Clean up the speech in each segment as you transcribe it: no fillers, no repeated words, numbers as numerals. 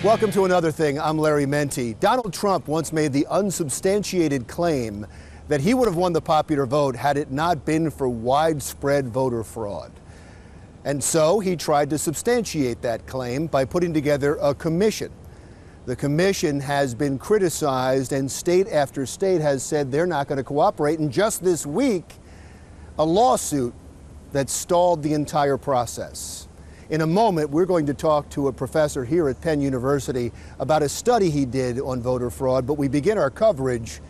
Welcome to Another Thing. I'm Larry Mendte. Donald Trump once made the unsubstantiated claim that he would have won the popular vote had it not been for widespread voter fraud. And so he tried to substantiate that claim by putting together a commission. The commission has been criticized, and state after state has said they're not going to cooperate. And just this week, a lawsuit that stalled the entire process. In a moment, we're going to talk to a professor here at Penn University about a study he did on voter fraud, but we begin our coverage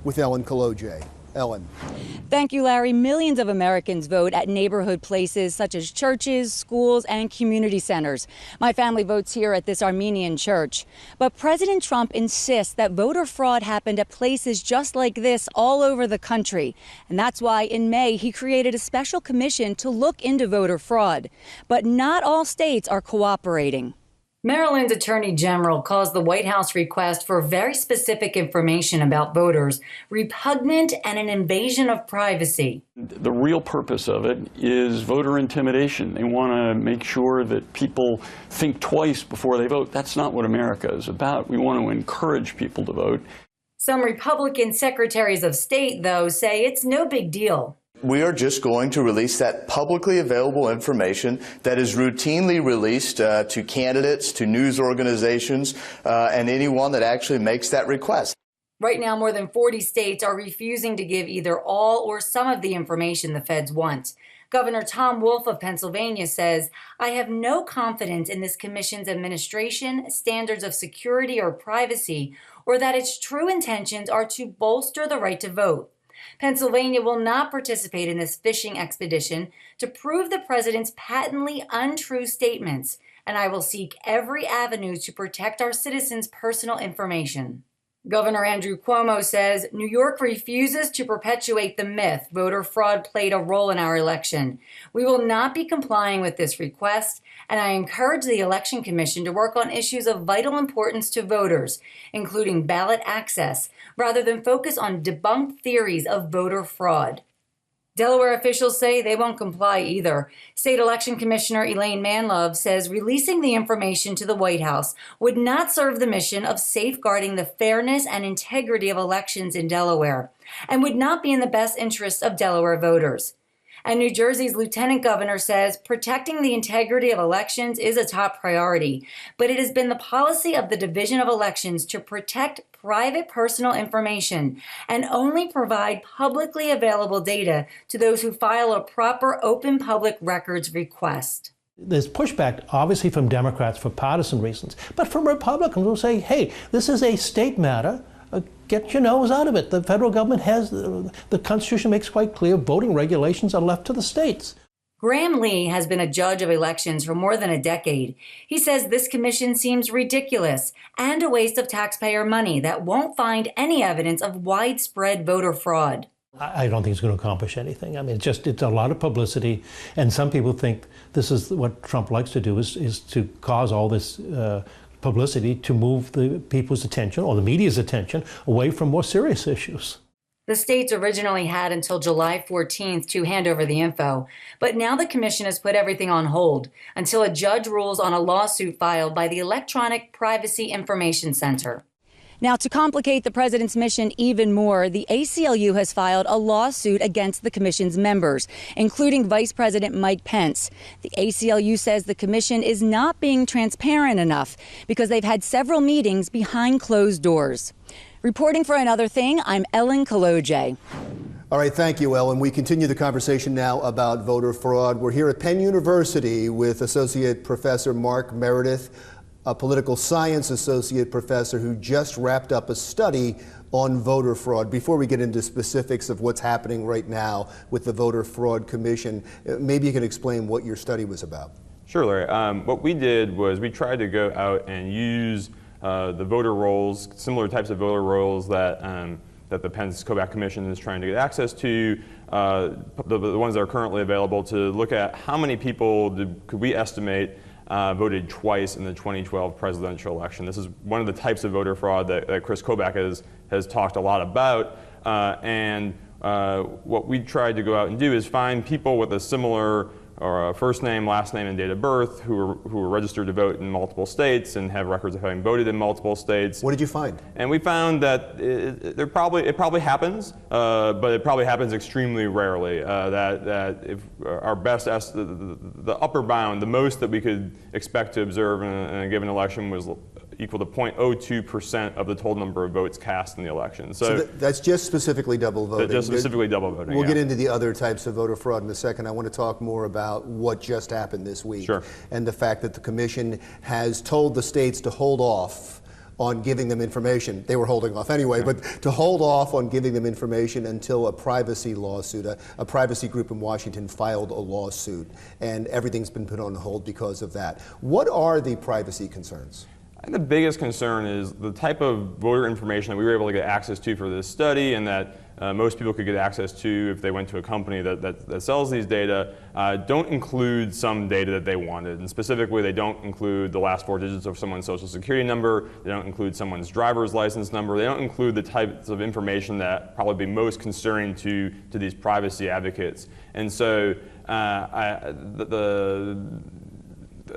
with Ellen Kolodziej. Ellen. Thank you, Larry. Millions of Americans vote at neighborhood places such as churches, schools, and community centers. My family votes here at this Armenian church. But President Trump insists that voter fraud happened at places just like this all over the country. And that's why in May he created a special commission to look into voter fraud. But not all states are cooperating. Maryland's Attorney General calls the White House request for very specific information about voters repugnant and an invasion of privacy. The real purpose of it is voter intimidation. They want to make sure that people think twice before they vote. That's not what America is about. We want to encourage people to vote. Some Republican secretaries of state, though, say it's no big deal. We are just going to release that publicly available information that is routinely released to candidates, to news organizations, and anyone that actually makes that request. Right now, more than 40 states are refusing to give either all or some of the information the feds want. Governor Tom Wolf of Pennsylvania says, "I have no confidence in this commission's administration, standards of security or privacy, or that its true intentions are to bolster the right to vote." Pennsylvania will not participate in this fishing expedition to prove the president's patently untrue statements, and I will seek every avenue to protect our citizens' personal information. Governor Andrew Cuomo says New York refuses to perpetuate the myth voter fraud played a role in our election. We will not be complying with this request, and I encourage the Election Commission to work on issues of vital importance to voters, including ballot access, rather than focus on debunked theories of voter fraud. Delaware officials say they won't comply either. State Election Commissioner Elaine Manlove says releasing the information to the White House would not serve the mission of safeguarding the fairness and integrity of elections in Delaware, and would not be in the best interest of Delaware voters. And New Jersey's lieutenant governor says protecting the integrity of elections is a top priority, but it has been the policy of the Division of Elections to protect private personal information and only provide publicly available data to those who file a proper open public records request. There's pushback, obviously, from Democrats for partisan reasons, but from Republicans who say, hey, this is a state matter. Get your nose out of it. The federal government has, the Constitution makes quite clear, voting regulations are left to the states. Graham Lee has been a judge of elections for more than a decade. He says this commission seems ridiculous and a waste of taxpayer money that won't find any evidence of widespread voter fraud. I don't think it's going to accomplish anything. I mean, it's a lot of publicity, and some people think this is what Trump likes to do, is to cause all this publicity to move the people's attention, or the media's attention, away from more serious issues. The states originally had until July 14th to hand over the info, but now the commission has put everything on hold until a judge rules on a lawsuit filed by the Electronic Privacy Information Center. Now, to complicate the president's mission even more, the ACLU has filed a lawsuit against the commission's members, including Vice President Mike Pence. The ACLU says the commission is not being transparent enough because they've had several meetings behind closed doors. Reporting for Another Thing, I'm Ellen Kolodziej. All right, thank you, Ellen. We continue the conversation now about voter fraud. We're here at Penn University with Associate Professor Marc Meredith, a political science associate professor who just wrapped up a study on voter fraud. Before we get into specifics of what's happening right now with the Voter Fraud Commission, maybe you can explain what your study was about. Sure, Larry. What we did was we tried to go out and use the voter rolls, similar types of voter rolls that that the Pence-Kobach Commission is trying to get access to, the ones that are currently available, to look at how many people could we estimate voted twice in the 2012 presidential election. This is one of the types of voter fraud that Chris Kobach has talked a lot about. What we tried to go out and do is find people with a similar first name, last name, and date of birth, who were registered to vote in multiple states and have records of having voted in multiple states. What did you find? And we found that it probably happens, but it probably happens extremely rarely. That if our best the upper bound, the most that we could expect to observe in a given election was equal to 0.02% of the total number of votes cast in the election. So that's just specifically double voting. Just specifically double voting. We'll get into the other types of voter fraud in a second. I want to talk more about what just happened this week. Sure. And the fact that the commission has told the states to hold off on giving them information. They were holding off anyway, but to hold off on giving them information until a privacy lawsuit, a privacy group in Washington filed a lawsuit, and everything's been put on hold because of that. What are the privacy concerns? I think the biggest concern is the type of voter information that we were able to get access to for this study, and that most people could get access to if they went to a company that sells these data, don't include some data that they wanted. And specifically, they don't include the last 4 digits of someone's social security number, they don't include someone's driver's license number, they don't include the types of information that probably be most concerning to these privacy advocates. And so I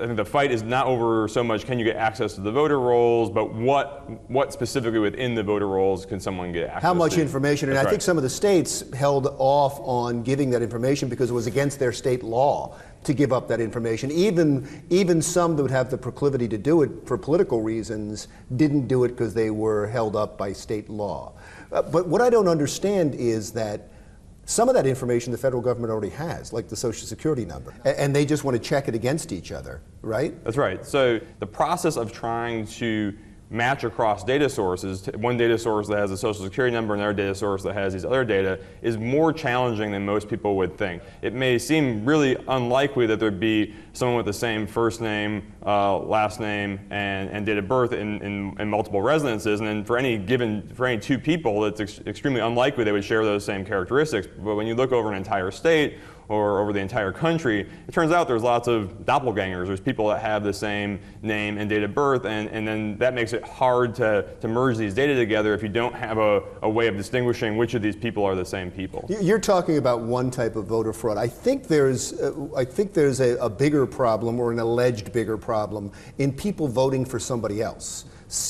think the fight is not over so much can you get access to the voter rolls, but what specifically within the voter rolls can someone get access to? How much information? And That's I think some of the states held off on giving that information because it was against their state law to give up that information. Even some that would have the proclivity to do it for political reasons didn't do it because they were held up by state law. But what I don't understand is that some of that information the federal government already has, like the Social Security number, and they just want to check it against each other, right? That's right. So the process of trying to match across data sources, one data source that has a Social Security number and another data source that has these other data, is more challenging than most people would think. It may seem really unlikely that there'd be someone with the same first name, last name, and date of birth in multiple residences, and then for any 2 people, it's extremely unlikely they would share those same characteristics. But when you look over an entire state or over the entire country, it turns out there's lots of doppelgangers. There's people that have the same name and date of birth, and then that makes it hard to merge these data together if you don't have a way of distinguishing which of these people are the same people. You're talking about one type of voter fraud. I think there's a bigger problem, or an alleged bigger problem, in people voting for somebody else,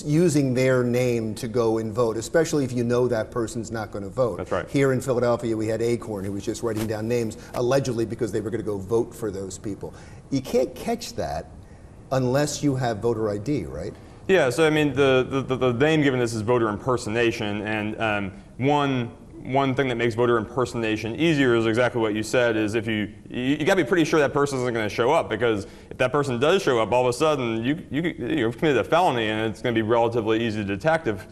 using their name to go and vote, especially if you know that person's not going to vote. That's right. Here in Philadelphia, we had Acorn, who was just writing down names, allegedly because they were going to go vote for those people. You can't catch that unless you have voter ID, right? Yeah, so I mean, the name given this is voter impersonation, and one thing that makes voter impersonation easier is exactly what you said, is if you got to be pretty sure that person isn't going to show up, because if that person does show up, all of a sudden you've committed a felony, and it's going to be relatively easy to detect if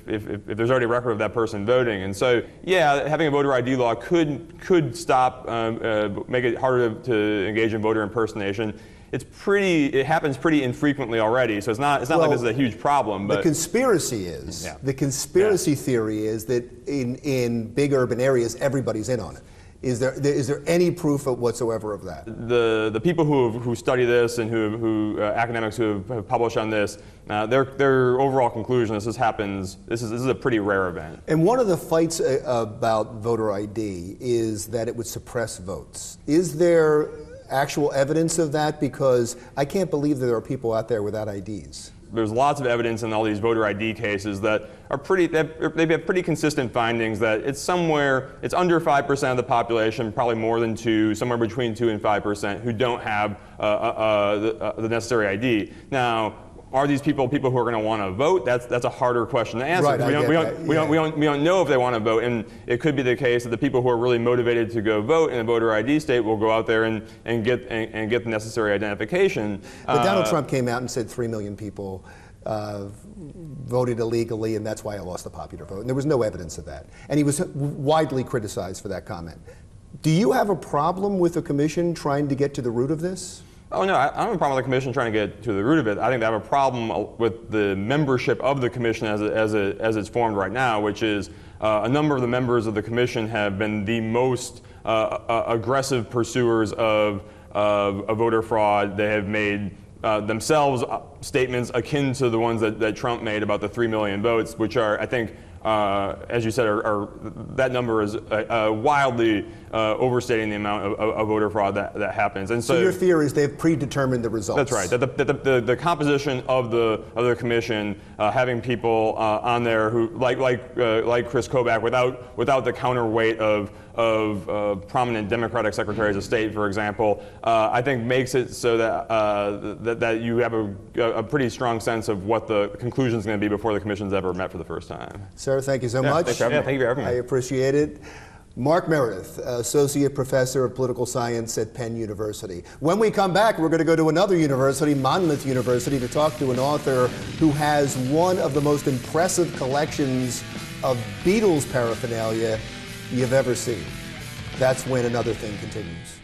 there's already a record of that person voting. And so, yeah, having a voter ID law could stop, make it harder to engage in voter impersonation. It happens pretty infrequently already, so it's not like this is a huge problem. But the conspiracy theory is that in big urban areas, everybo's in on it. Is there any proof whatsoever of that? The people who study this and who academics who have published on this, their overall conclusion is this is a pretty rare event. And one of the fights about voter ID is that it would suppress votes. Is there actual evidence of that? Because I can't believe that there are people out there without IDs. There's lots of evidence in all these voter ID cases that are they have pretty consistent findings that it's under 5% of the population, probably more than 2, somewhere between 2 and 5%, who don't have the necessary ID. Now, are these people who are going to want to vote? That's a harder question to answer. Right, we don't know if they want to vote, and it could be the case that the people who are really motivated to go vote in a voter ID state will go out there and get the necessary identification. But Donald Trump came out and said 3 million people voted illegally, and that's why I lost the popular vote. And there was no evidence of that. And he was widely criticized for that comment. Do you have a problem with the commission trying to get to the root of this? Oh no, I don't have a problem with the commission trying to get to the root of it. I think they have a problem with the membership of the commission as it's formed right now, which is a number of the members of the commission have been the most aggressive pursuers of voter fraud. They have made themselves statements akin to the ones that Trump made about the 3 million votes, which are, I think, as you said, that number is wildly overstating the amount of voter fraud that happens. And so your fear is they've predetermined the results. That's right. That the composition of the commission, having people on there who like Chris Kobach, without the counterweight of prominent Democratic secretaries of state, for example, I think makes it so that you have a pretty strong sense of what the conclusion is going to be before the commission's ever met for the first time. Sir, thank you so much. Thank you for having me. I appreciate it. Marc Meredith, Associate Professor of Political Science at Penn University. When we come back, we're going to go to another university, Monmouth University, to talk to an author who has one of the most impressive collections of Beatles paraphernalia you've ever seen. That's when Another Thing continues.